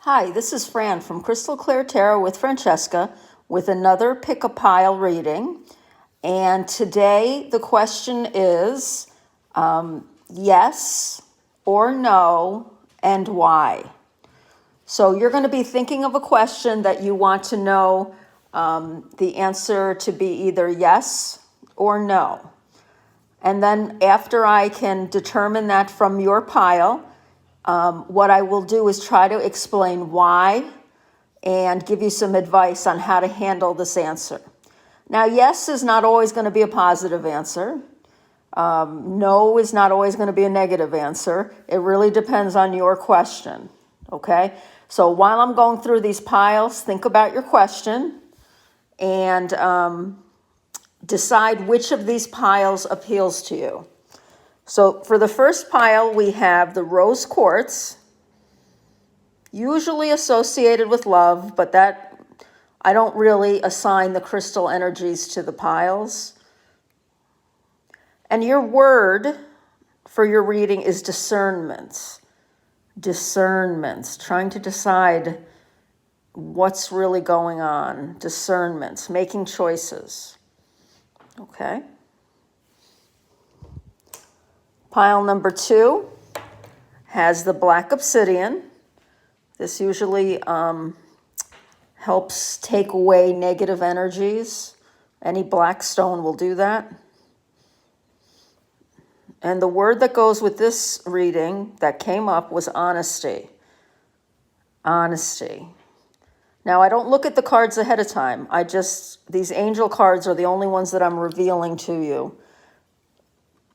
Hi, this is Fran from Crystal Clear Tarot with Francesca with another Pick a Pile reading. And today the question is yes or no, and why? So you're going to be thinking of a question that you want to know the answer to be either yes or no. And then after I can determine that from your pile, what I will do is try to explain why and give you some advice on how to handle this answer. Now, yes is not always going to be a positive answer. No is not always going to be a negative answer. It really depends on your question, okay? So while I'm going through these piles, think about your question and decide which of these piles appeals to you. So for the first pile, we have the rose quartz, usually associated with love, but that I don't really assign the crystal energies to the piles. And your word for your reading is discernments. Discernments, trying to decide what's really going on. Discernments, making choices. Okay. Pile number 2 has the black obsidian. This usually helps take away negative energies. Any black stone will do that. And the word that goes with this reading that came up was honesty. Honesty. Now, I don't look at the cards ahead of time. These angel cards are the only ones that I'm revealing to you.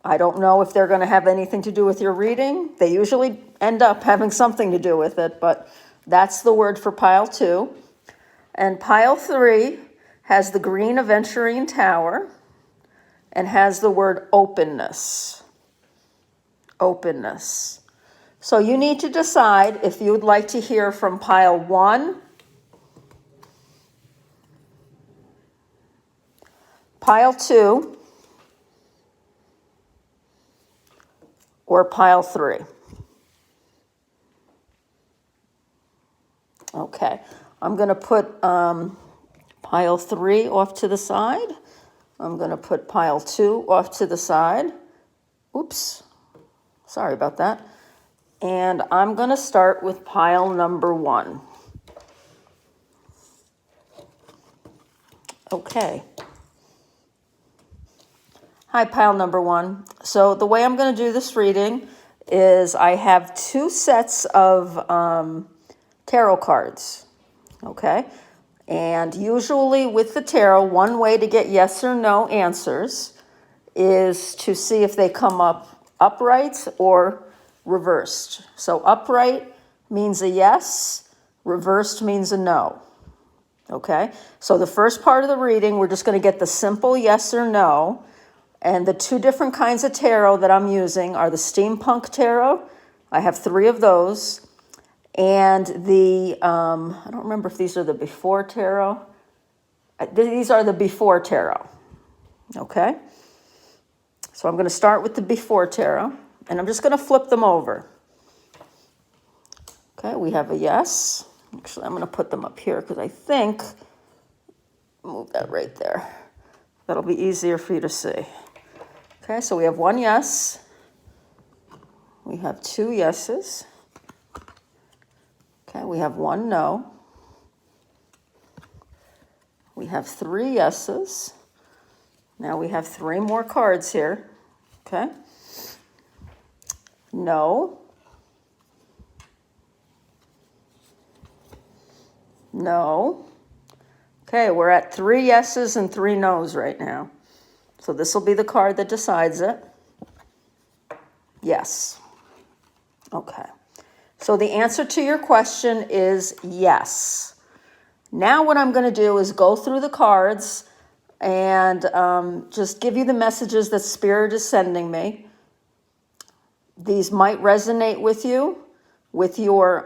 I don't know if they're going to have anything to do with your reading. They usually end up having something to do with it, but that's the word for pile 2. And pile 3 has the green aventurine tower and has the word openness. Openness. So you need to decide if you would like to hear from pile 1, pile 2, or pile 3. Okay, I'm going to put pile 3 off to the side. I'm going to put pile 2 off to the side. Oops, sorry about that. And I'm going to start with pile number 1. Okay. Hi, pile number 1. So the way I'm going to do this reading is I have 2 sets of tarot cards, okay? And usually with the tarot, one way to get yes or no answers is to see if they come up upright or reversed. So upright means a yes, reversed means a no, okay? So the first part of the reading, we're just going to get the simple yes or no. And the 2 different kinds of tarot that I'm using are the steampunk tarot. I have 3 of those. And the, I don't remember if these are the before tarot. These are the before tarot. Okay? So I'm going to start with the before tarot. And I'm just going to flip them over. Okay, we have a yes. Actually, I'm going to put them up here because I think, move that right there. That'll be easier for you to see. Okay, so we have 1 yes. We have 2 yeses. Okay, we have 1 no. We have 3 yeses. Now we have 3 more cards here. Okay. No. No. Okay, we're at 3 yeses and 3 no's right now. So this will be the card that decides it. Yes. Okay. So the answer to your question is yes. Now what I'm going to do is go through the cards and just give you the messages that Spirit is sending me. These might resonate with you, with your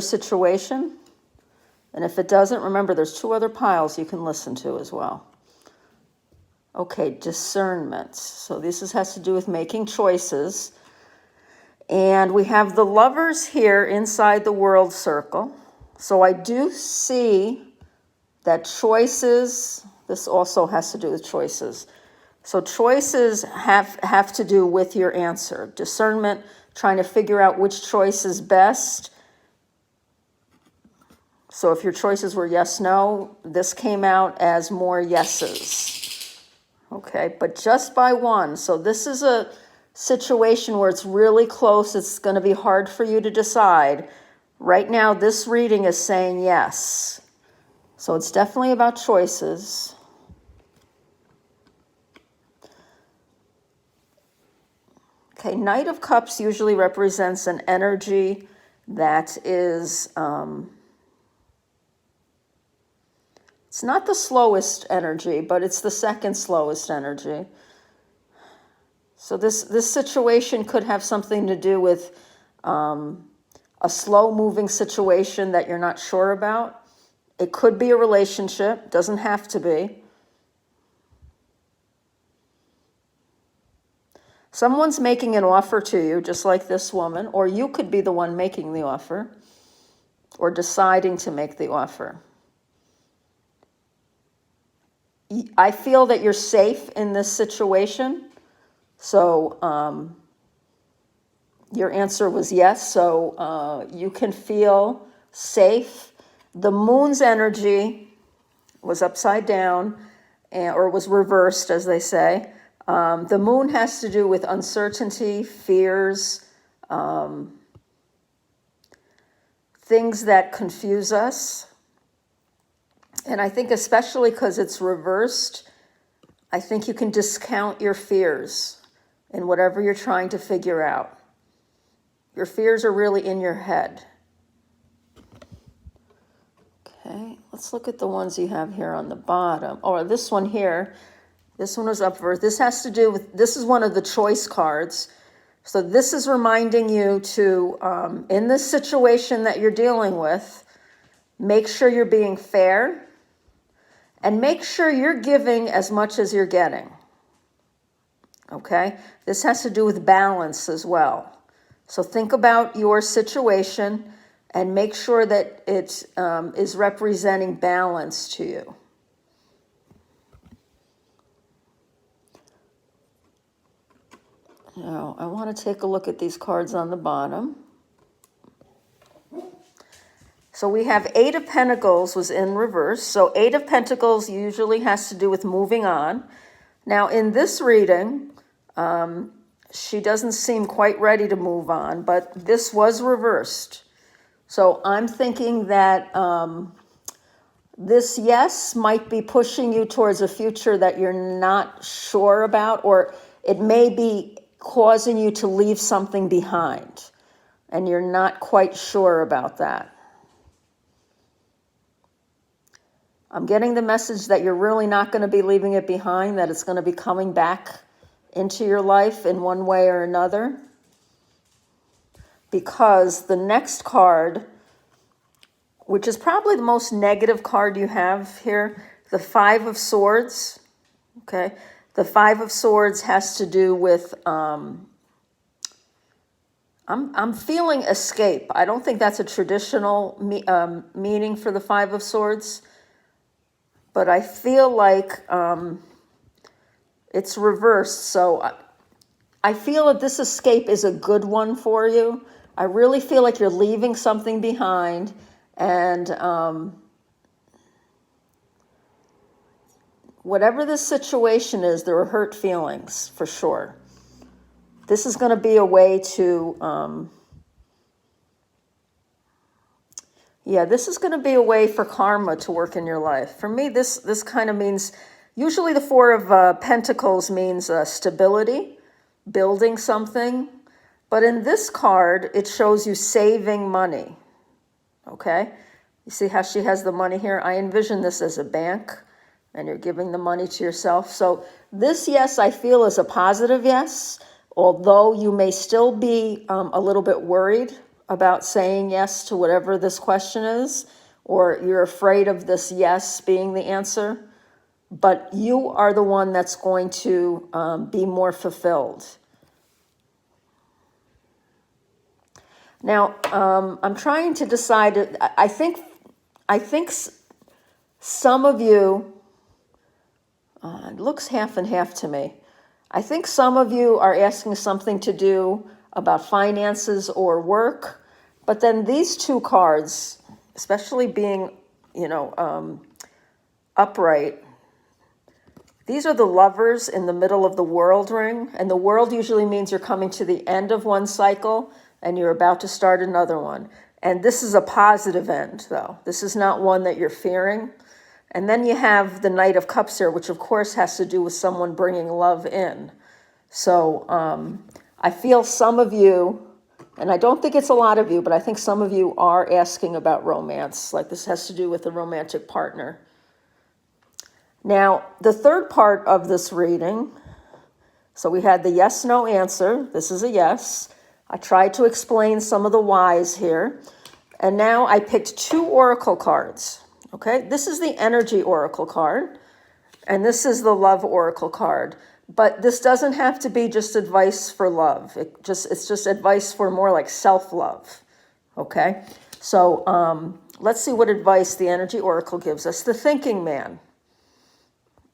situation. And if it doesn't, remember there's 2 other piles you can listen to as well. Okay, discernment. So this has to do with making choices. And we have the lovers here inside the world circle. So I do see that choices, this also has to do with choices. So choices have to do with your answer. Discernment, trying to figure out which choice is best. So if your choices were yes, no, this came out as more yeses. Okay, but just by one. So this is a situation where it's really close. It's going to be hard for you to decide. Right now, this reading is saying yes. So it's definitely about choices. Okay, Knight of Cups usually represents an energy that is, it's not the slowest energy, but it's the second slowest energy. So this situation could have something to do with a slow-moving situation that you're not sure about. It could be a relationship, doesn't have to be. Someone's making an offer to you, just like this woman, or you could be the one making the offer or deciding to make the offer. I feel that you're safe in this situation. So your answer was yes. So you can feel safe. The moon's energy was upside down, or was reversed, as they say. The moon has to do with uncertainty, fears, things that confuse us. And I think especially because it's reversed, I think you can discount your fears in whatever you're trying to figure out. Your fears are really in your head. Okay, let's look at the ones you have here on the bottom. Or this one here. This one was upwards. This has to do with, this is one of the choice cards. So this is reminding you to, in this situation that you're dealing with, make sure you're being fair and make sure you're giving as much as you're getting. Okay? This has to do with balance as well. So think about your situation and make sure that it is representing balance to you. Now, I want to take a look at these cards on the bottom. So we have Eight of Pentacles was in reverse. So Eight of Pentacles usually has to do with moving on. Now, in this reading, she doesn't seem quite ready to move on, but this was reversed. So I'm thinking that this yes might be pushing you towards a future that you're not sure about, or it may be causing you to leave something behind, and you're not quite sure about that. I'm getting the message that you're really not going to be leaving it behind, that it's going to be coming back into your life in one way or another. Because the next card, which is probably the most negative card you have here, the Five of Swords, okay? The Five of Swords has to do with, I'm feeling escape. I don't think that's a traditional meaning for the Five of Swords, but I feel like it's reversed. So I feel that this escape is a good one for you. I really feel like you're leaving something behind, and whatever this situation is, there are hurt feelings for sure. This is going to be a way to, this is going to be a way for karma to work in your life. For me, this kind of means, usually the Four of Pentacles means stability, building something. But in this card, it shows you saving money, okay? You see how she has the money here? I envision this as a bank, and you're giving the money to yourself. So this yes, I feel, is a positive yes, although you may still be a little bit worried about saying yes to whatever this question is, or you're afraid of this yes being the answer. But you are the one that's going to be more fulfilled. Now, I'm trying to decide. I think some of you, it looks half and half to me. I think some of you are asking something to do about finances or work, but then these two cards, especially being, upright, these are the lovers in the middle of the world ring, and the world usually means you're coming to the end of one cycle and you're about to start another one. And this is a positive end, though. This is not one that you're fearing. And then you have the Knight of Cups here, which of course has to do with someone bringing love in. So I feel some of you, and I don't think it's a lot of you, but I think some of you are asking about romance, like this has to do with a romantic partner. Now, the third part of this reading, so we had the yes, no answer. This is a yes. I tried to explain some of the whys here. And now I picked two oracle cards. Okay, this is the energy oracle card, and this is the love oracle card. But this doesn't have to be just advice for love. It's just advice for more like self-love. Okay, so let's see what advice the energy oracle gives us. The thinking man.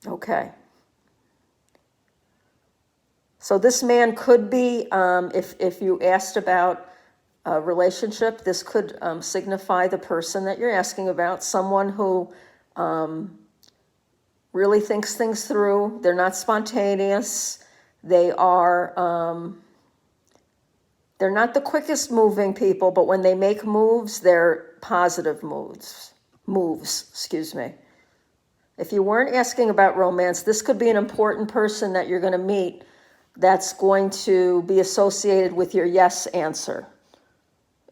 Okay. So this man could be, if you asked about a relationship, this could signify the person that you're asking about, someone who really thinks things through. They're not spontaneous. They're not the quickest moving people, but when they make moves, they're positive moves, excuse me. If you weren't asking about romance, this could be an important person that you're going to meet that's going to be associated with your yes answer.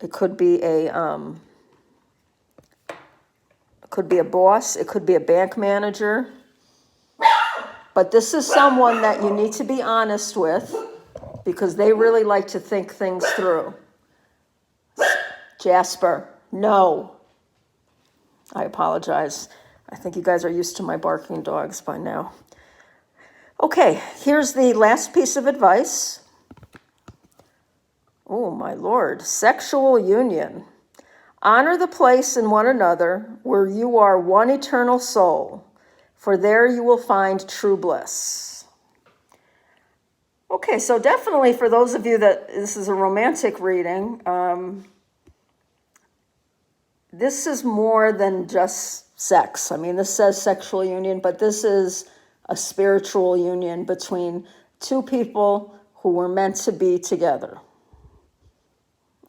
It could be a boss, it could be a bank manager. But this is someone that you need to be honest with because they really like to think things through. Jasper, no. I apologize. I think you guys are used to my barking dogs by now. Okay, here's the last piece of advice. Oh, my Lord. Sexual union. Honor the place in one another where you are one eternal soul, for there you will find true bliss. Okay, so definitely for those of you that this is a romantic reading, this is more than just sex. I mean, this says sexual union, but this is a spiritual union between two people who were meant to be together.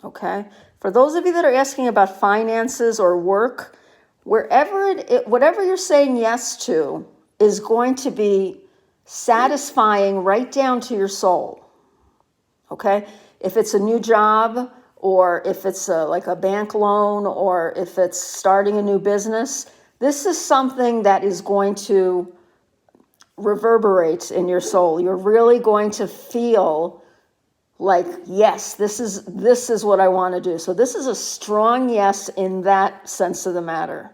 Okay? For those of you that are asking about finances or work, whatever you're saying yes to is going to be satisfying right down to your soul. Okay? If it's a new job, or if it's like a bank loan, or if it's starting a new business, this is something that is going to reverberate in your soul. You're really going to feel like, yes, this is what I want to do. So this is a strong yes in that sense of the matter.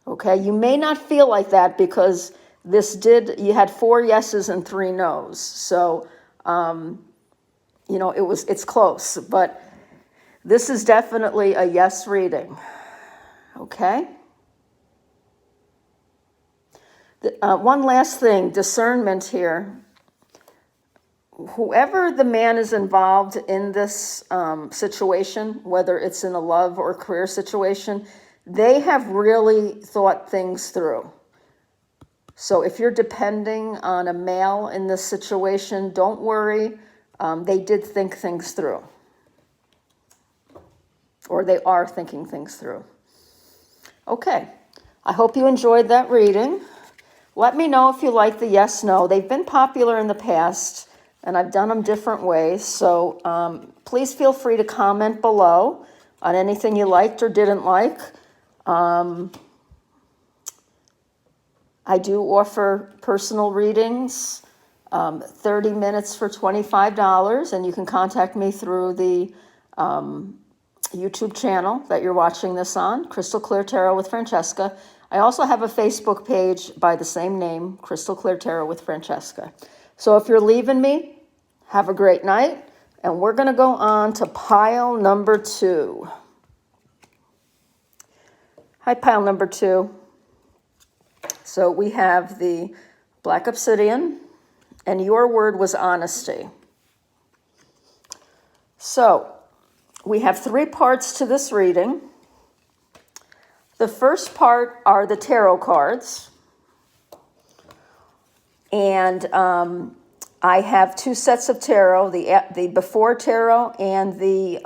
Okay, you may not feel like that because you had 4 yeses and 3 nos. So, it's close, but this is definitely a yes reading. Okay. One last thing, discernment here. Whoever the man is involved in this situation, whether it's in a love or career situation, they have really thought things through. So if you're depending on a male in this situation, don't worry. They did think things through. Or they are thinking things through. Okay. I hope you enjoyed that reading. Let me know if you like the yes, no. They've been popular in the past, and I've done them different ways. So please feel free to comment below on anything you liked or didn't like. I do offer personal readings, 30 minutes for $25, and you can contact me through the YouTube channel that you're watching this on, Crystal Clear Tarot with Francesca. I also have a Facebook page by the same name, Crystal Clear Tarot with Francesca. So if you're leaving me, have a great night, And we're going to go on to pile number 2. Hi, pile number 2. So we have the black obsidian, and your word was honesty. So we have 3 parts to this reading. The first part are the tarot cards. And I have 2 sets of tarot, the before tarot and the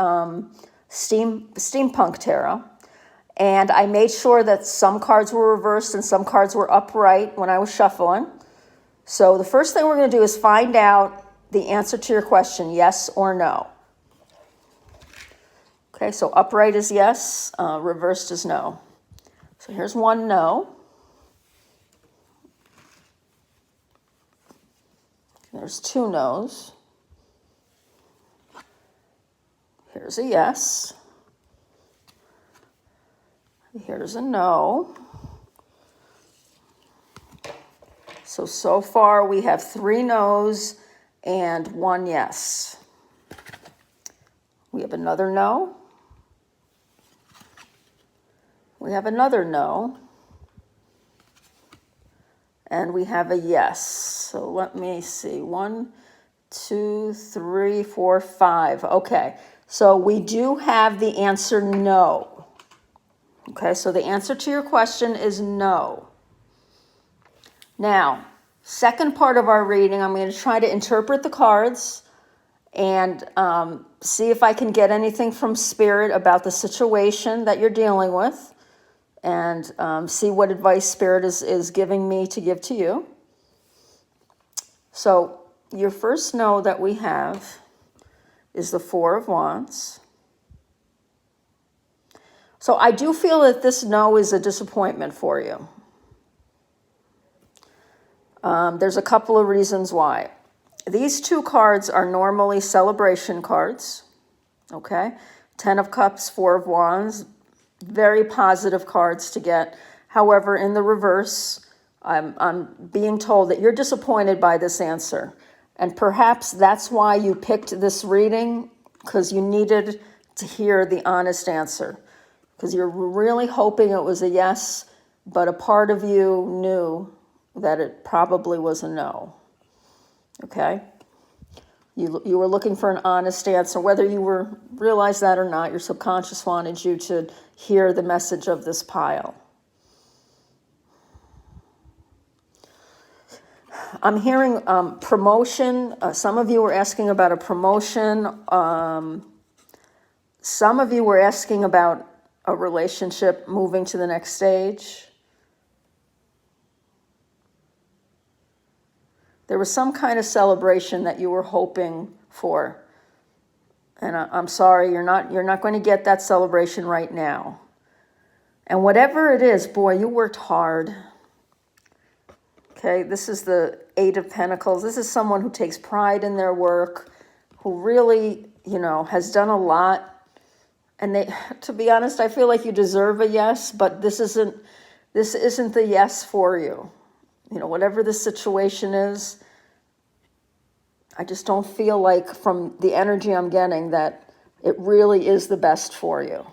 steampunk tarot. And I made sure that some cards were reversed and some cards were upright when I was shuffling. So the first thing we're going to do is find out the answer to your question, yes or no. Okay, so upright is yes, reversed is no. So here's 1 no. There's 2 no's. Here's a yes. Here's a no. So far we have 3 no's and 1 yes. We have another no. We have another no. And we have a yes. So let me see. 1, 2, 3, 4, 5. Okay. So we do have the answer no. Okay. So the answer to your question is no. Now, second part of our reading, I'm going to try to interpret the cards and see if I can get anything from Spirit about the situation that you're dealing with. And see what advice Spirit is giving me to give to you. So your first no that we have is the 4 of Wands. So I do feel that this no is a disappointment for you. There's a couple of reasons why. These 2 cards are normally celebration cards. Okay? 10 of Cups, 4 of Wands. Very positive cards to get. However, in the reverse, I'm being told that you're disappointed by this answer. And perhaps that's why you picked this reading, because you needed to hear the honest answer. Because you're really hoping it was a yes, but a part of you knew that it probably was a no. Okay? You were looking for an honest answer. Whether you realized that or not, your subconscious wanted you to hear the message of this pile. I'm hearing promotion. Some of you were asking about a promotion. Some of you were asking about a relationship moving to the next stage. There was some kind of celebration that you were hoping for. And I'm sorry, you're not going to get that celebration right now. And whatever it is, boy, you worked hard. Okay, this is the 8 of Pentacles. This is someone who takes pride in their work, who really, has done a lot. And to be honest, I feel like you deserve a yes, but this isn't the yes for you. Whatever the situation is, I just don't feel like from the energy I'm getting that it really is the best for you.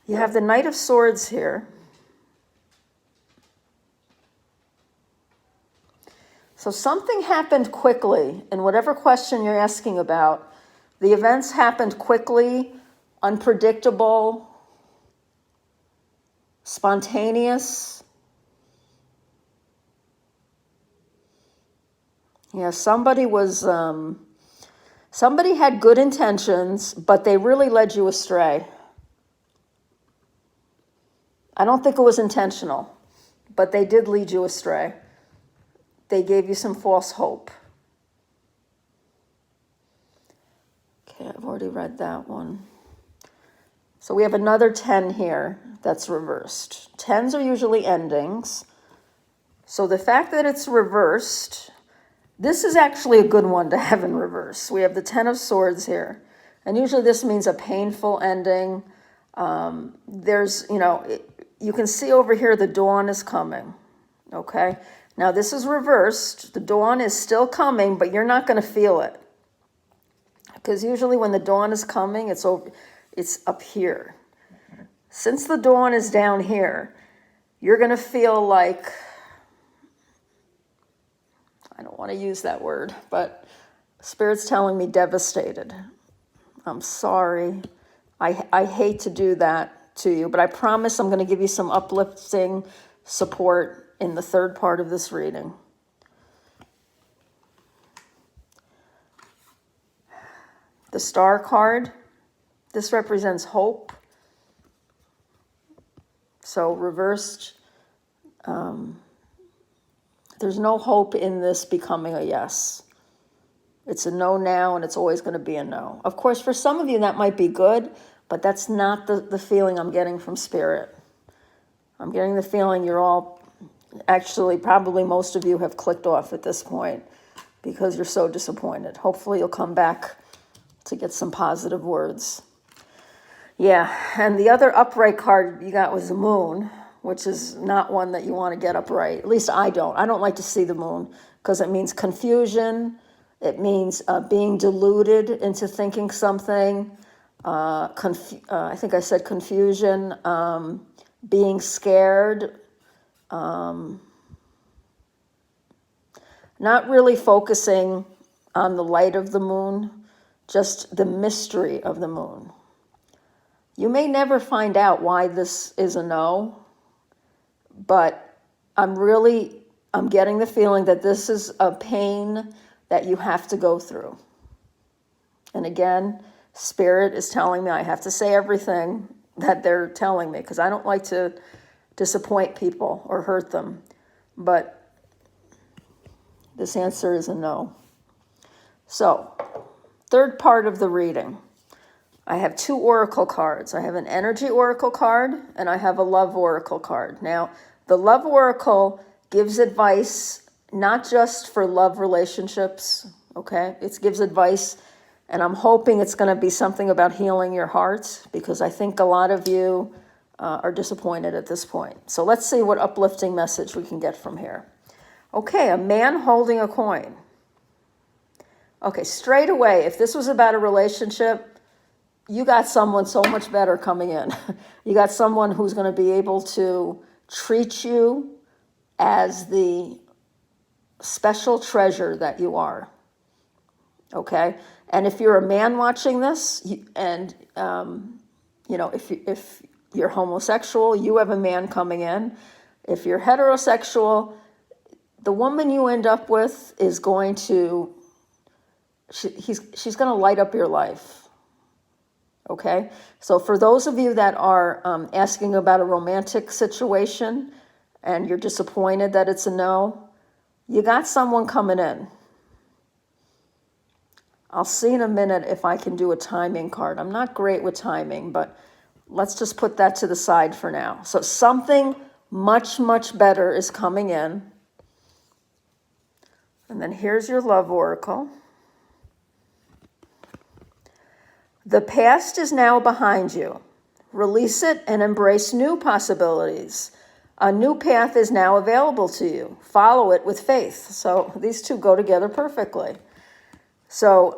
You have the Knight of Swords here. So something happened quickly in whatever question you're asking about. The events happened quickly, unpredictable, spontaneous. Yeah, somebody had good intentions, but they really led you astray. I don't think it was intentional, but they did lead you astray. They gave you some false hope. Okay, I've already read that one. So we have another 10 here that's reversed. 10s are usually endings. So the fact that it's reversed, this is actually a good one to have in reverse. We have the 10 of Swords here. And usually this means a painful ending. You can see over here the dawn is coming. Okay? Now this is reversed. The dawn is still coming, but you're not going to feel it. Because usually when the dawn is coming, it's up here. Since the dawn is down here, you're going to feel like, I don't want to use that word, but Spirit's telling me devastated. I'm sorry. I hate to do that to you, but I promise I'm going to give you some uplifting support in the third part of this reading. The Star card, this represents hope. So reversed, there's no hope in this becoming a yes. It's a no now, and it's always going to be a no. Of course, for some of you, that might be good, but that's not the feeling I'm getting from Spirit. I'm getting the feeling you're all, actually, probably most of you have clicked off at this point because you're so disappointed. Hopefully you'll come back to get some positive words. Yeah, and the other upright card you got was the moon, which is not one that you want to get upright. At least I don't. I don't like to see the moon because it means confusion. It means being deluded into thinking something. I think I said confusion, being scared, not really focusing on the light of the moon, just the mystery of the moon. You may never find out why this is a no, but I'm getting the feeling that this is a pain that you have to go through. And again, Spirit is telling me I have to say everything that they're telling me because I don't like to disappoint people or hurt them. But this answer is a no. So, third part of the reading. I have two oracle cards. I have an energy oracle card and I have a love oracle card. Now, the love oracle gives advice not just for love relationships, okay? It gives advice, and I'm hoping it's going to be something about healing your heart because I think a lot of you are disappointed at this point. So let's see what uplifting message we can get from here. Okay, a man holding a coin. Okay, straight away, if this was about a relationship, you got someone so much better coming in. You got someone who's going to be able to treat you as the special treasure that you are. Okay? And if you're a man watching this, and if you're homosexual, you have a man coming in. If you're heterosexual, the woman you end up with is going to, she's going to light up your life. Okay, so for those of you that are asking about a romantic situation and you're disappointed that it's a no, you got someone coming in. I'll see in a minute if I can do a timing card. I'm not great with timing, but let's just put that to the side for now. So something much, much better is coming in. And then here's your love oracle. The past is now behind you. Release it and embrace new possibilities. A new path is now available to you. Follow it with faith. So these two go together perfectly. So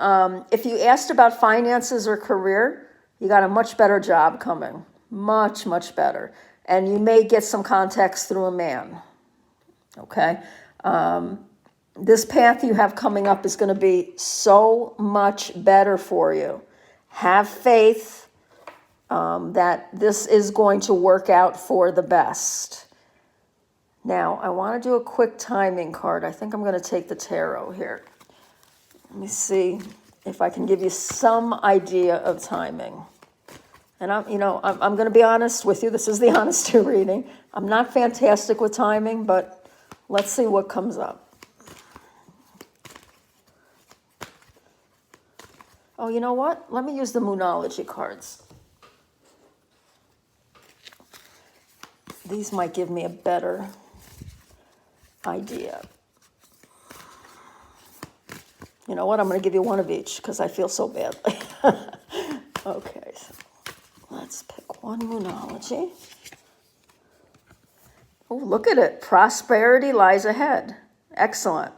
if you asked about finances or career, you got a much better job coming. Much, much better. And you may get some context through a man. Okay? This path you have coming up is going to be so much better for you. Have faith that this is going to work out for the best. Now, I want to do a quick timing card. I think I'm going to take the tarot here. Let me see if I can give you some idea of timing. And I'm going to be honest with you. This is the honesty reading. I'm not fantastic with timing, but let's see what comes up. Oh, you know what? Let me use the Moonology cards. These might give me a better idea. You know what? I'm going to give you one of each because I feel so badly. Okay, so let's pick one Moonology. Oh, look at it. Prosperity lies ahead. Excellent.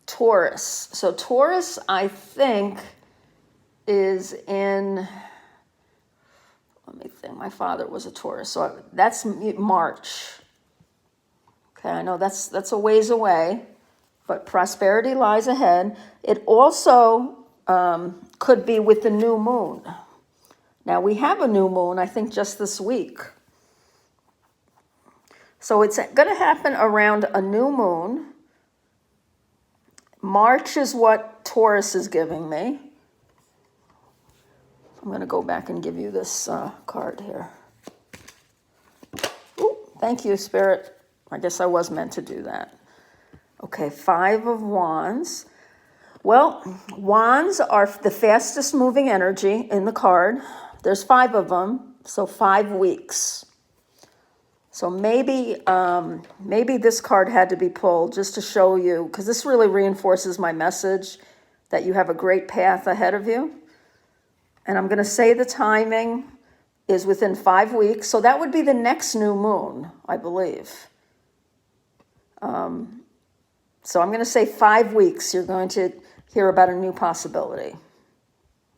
Taurus. So Taurus, I think, is in, let me think, my father was a Taurus, so that's March. Okay, I know that's a ways away, but prosperity lies ahead. It also could be with the new moon. Now, we have a new moon, I think, just this week. So it's going to happen around a new moon. March is what Taurus is giving me. I'm going to go back and give you this card here. Ooh, thank you, Spirit. I guess I was meant to do that. Okay, 5 of Wands. Well, Wands are the fastest moving energy in the card. There's 5 of them, so 5 weeks. So maybe this card had to be pulled just to show you, because this really reinforces my message that you have a great path ahead of you. And I'm going to say the timing is within 5 weeks. So that would be the next new moon, I believe. So I'm going to say 5 weeks. You're going to hear about a new possibility.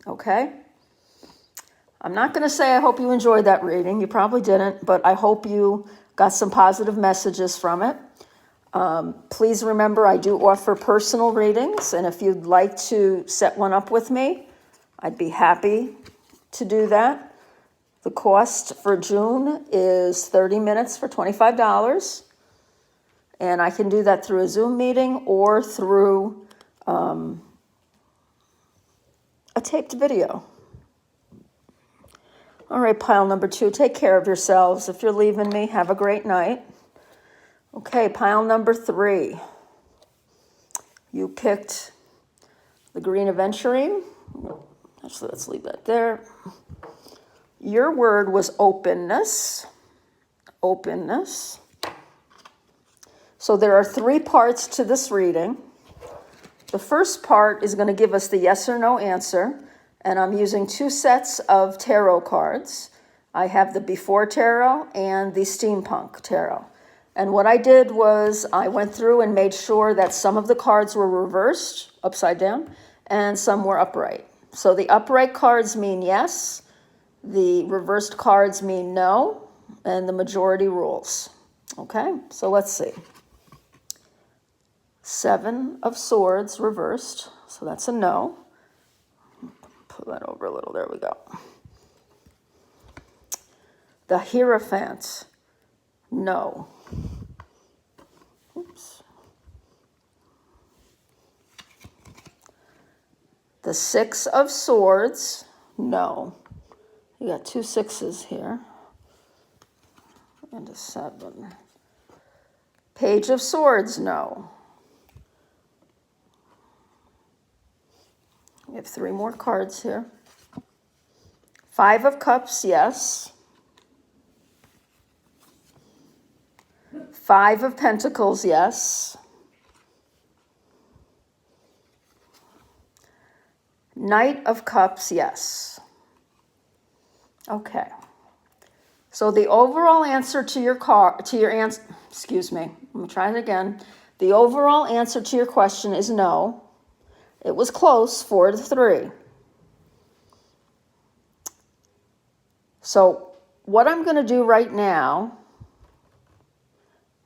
Okay? I'm not going to say I hope you enjoyed that reading. You probably didn't, but I hope you got some positive messages from it. Please remember, I do offer personal readings, and if you'd like to set one up with me, I'd be happy to do that. The cost for June is 30 minutes for $25, and I can do that through a Zoom meeting or through a taped video. All right, pile number 2, take care of yourselves. If you're leaving me, have a great night. Okay, pile number 3. You picked the Green Aventurine. Actually, let's leave that there. Your word was openness. Openness. So there are 3 parts to this reading. The first part is going to give us the yes or no answer. And I'm using 2 sets of tarot cards. I have the Before Tarot and the Steampunk Tarot. And what I did was I went through and made sure that some of the cards were reversed, upside down, and some were upright. So the upright cards mean yes, the reversed cards mean no, and the majority rules. Okay, so let's see. 7 of Swords reversed, so that's a no. Pull that over a little. There we go. The Hierophant. No. Oops. The 6 of Swords. No. You got 2 6s here. And a 7. Page of Swords. No. We have 3 more cards here. 5 of Cups, yes. 5 of Pentacles, yes. Knight of Cups, yes. Okay. So the overall answer to your answer, excuse me, let me try it again. The overall answer to your question is no. It was close, 4-3. So what I'm going to do right now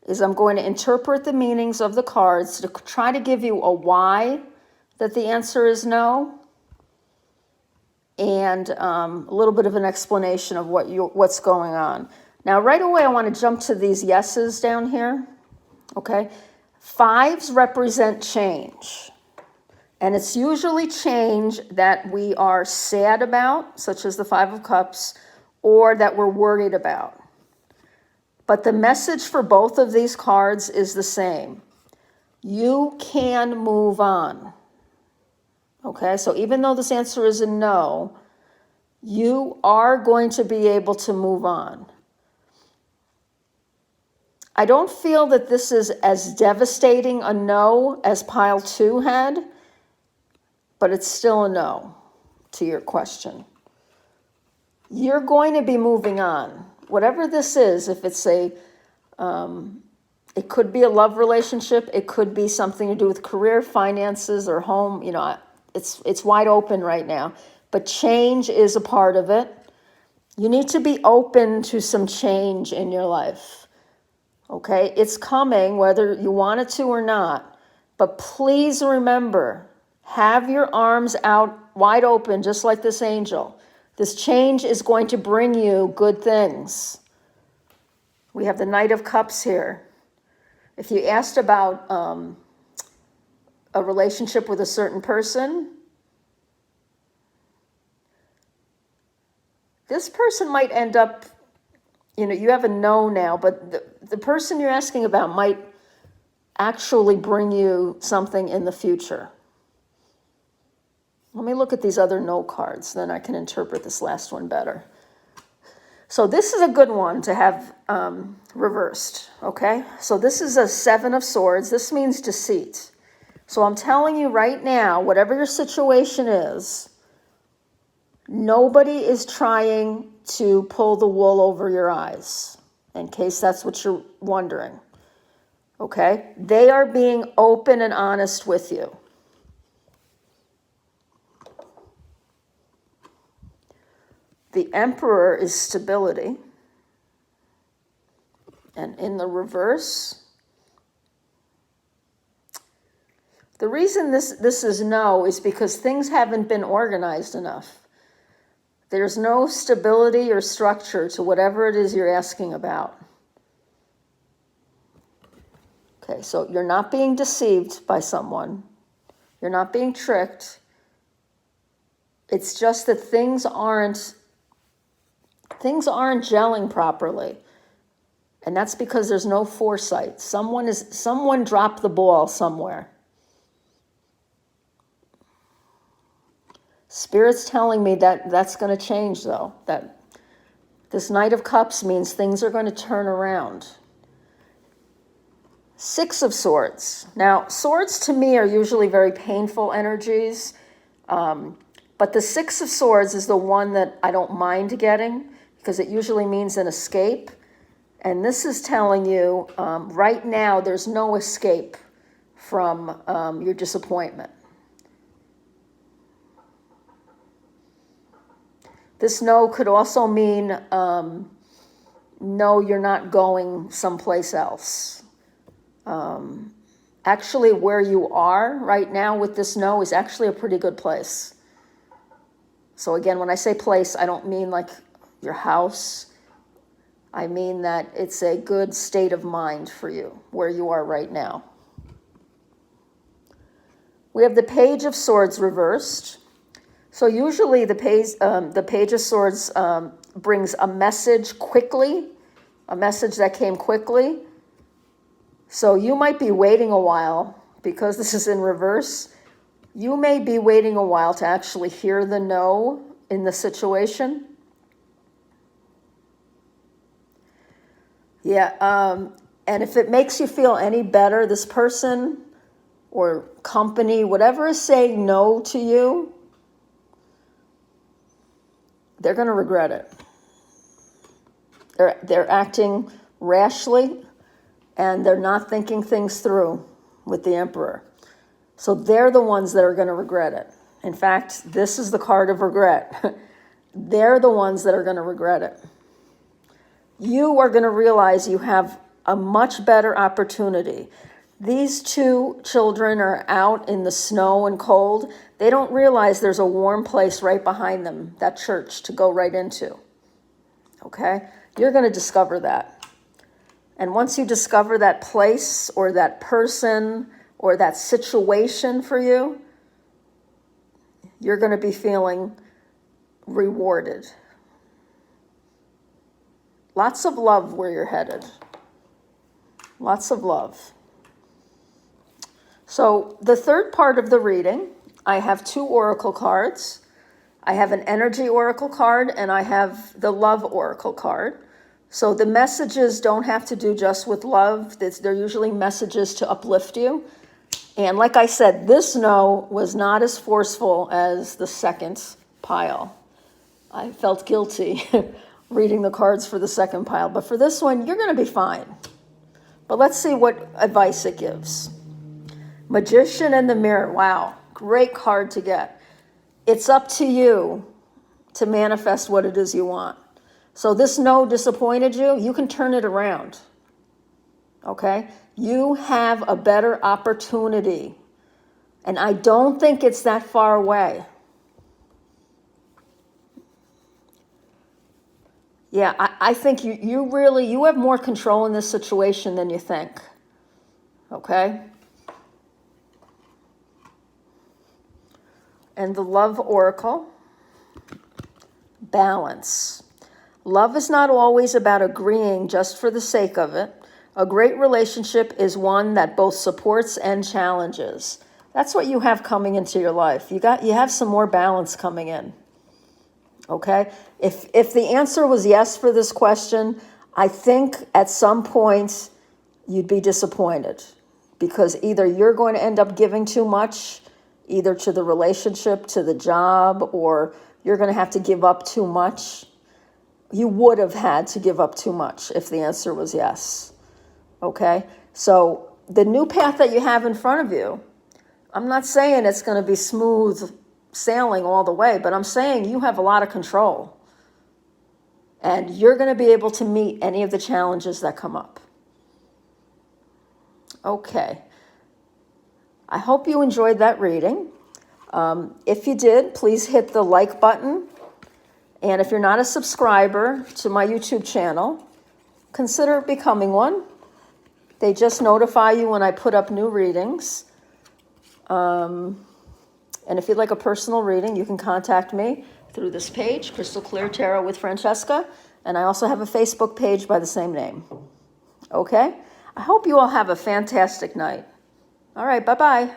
is I'm going to interpret the meanings of the cards to try to give you a why that the answer is no, and a little bit of an explanation of what's going on. Now, right away, I want to jump to these yeses down here. Okay, 5s represent change. And it's usually change that we are sad about, such as the 5 of Cups, or that we're worried about. But the message for both of these cards is the same. You can move on. Okay, so even though this answer is a no, you are going to be able to move on. I don't feel that this is as devastating a no as pile 2 had, but it's still a no to your question. You're going to be moving on. Whatever this is, if it's it could be a love relationship, it could be something to do with career, finances, or home, it's wide open right now. but change is a part of it. You need to be open to some change in your life. Okay? It's coming whether you want it to or not. But please remember, have your arms out wide open, just like this angel. This change is going to bring you good things. We have the Knight of Cups here. If you asked about a relationship with a certain person, this person might end up, you have a no now, but the person you're asking about might actually bring you something in the future. Let me look at these other no cards, then I can interpret this last one better. So this is a good one to have reversed, okay? So this is a 7 of Swords. This means deceit. So I'm telling you right now, whatever your situation is, nobody is trying to pull the wool over your eyes, in case that's what you're wondering, okay? They are being open and honest with you. The Emperor is stability. And in the reverse, the reason this is no is because things haven't been organized enough. There's no stability or structure to whatever it is you're asking about. Okay, so you're not being deceived by someone. You're not being tricked. It's just that things aren't gelling properly. And that's because there's no foresight. Someone dropped the ball somewhere. Spirit's telling me that that's going to change, though. That this Knight of Cups means things are going to turn around. 6 of Swords. Now, swords to me are usually very painful energies. But the 6 of Swords is the one that I don't mind getting, because it usually means an escape. And this is telling you, right now, there's no escape from your disappointment. This no could also mean, no, you're not going someplace else. Actually, where you are right now with this no is actually a pretty good place. So again, when I say place, I don't mean like your house. I mean that it's a good state of mind for you, where you are right now. We have the Page of Swords reversed. So usually the Page of Swords brings a message quickly, a message that came quickly. So you might be waiting a while, because this is in reverse. You may be waiting a while to actually hear the no in the situation. Yeah, and if it makes you feel any better, this person or company, whatever is saying no to you, they're going to regret it. They're acting rashly, and they're not thinking things through with the Emperor. So they're the ones that are going to regret it. In fact, this is the card of regret. They're the ones that are going to regret it. You are going to realize you have a much better opportunity. These 2 children are out in the snow and cold. They don't realize there's a warm place right behind them, that church, to go right into. Okay? You're going to discover that. And once you discover that place or that person or that situation for you, you're going to be feeling rewarded. Lots of love where you're headed. Lots of love. So the third part of the reading, I have 2 oracle cards. I have an energy oracle card, and I have the love oracle card. So the messages don't have to do just with love. They're usually messages to uplift you. And like I said, this no was not as forceful as the second pile. I felt guilty reading the cards for the second pile. But for this one, you're going to be fine. But let's see what advice it gives. Magician and the Mirror. Wow, great card to get. it's up to you to manifest what it is you want. So this no disappointed you, you can turn it around. Okay? You have a better opportunity. And I don't think it's that far away. Yeah, I think you have more control in this situation than you think. Okay? And the love oracle, balance. Love is not always about agreeing just for the sake of it. A great relationship is one that both supports and challenges. That's what you have coming into your life. You have some more balance coming in. Okay? If the answer was yes for this question, I think at some point you'd be disappointed because either you're going to end up giving too much, either to the relationship, to the job, or you're going to have to give up too much. You would have had to give up too much if the answer was yes. Okay? So the new path that you have in front of you, I'm not saying it's going to be smooth sailing all the way, but I'm saying you have a lot of control. And you're going to be able to meet any of the challenges that come up. Okay. I hope you enjoyed that reading. If you did, please hit the like button. And if you're not a subscriber to my YouTube channel, consider becoming one. They just notify you when I put up new readings. And if you'd like a personal reading, you can contact me through this page, Crystal Clear Tarot with Francesca. And I also have a Facebook page by the same name. Okay? I hope you all have a fantastic night. All right, bye-bye.